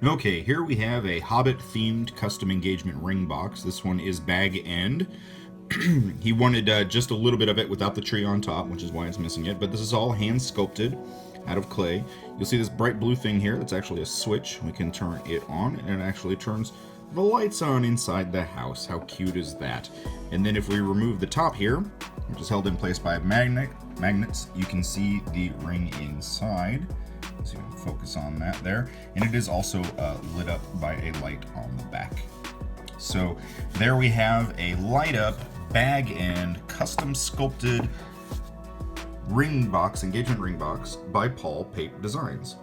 Okay, here we have a Hobbit-themed custom engagement ring box. This one is bag end. He wanted just a little bit of it without the tree on top, which is why it's missing it. But this is all hand sculpted out of clay. You'll see this bright blue thing here. That's actually a switch. We can turn it on, and it actually turns the lights on inside the house. How cute is that? And then if we remove the top here, which is held in place by magnets, you can see the ring inside. So you can focus on that there. And it is also lit up by a light on the back. So there we have a light up bag end custom sculpted ring box, engagement ring box by Pape Designs.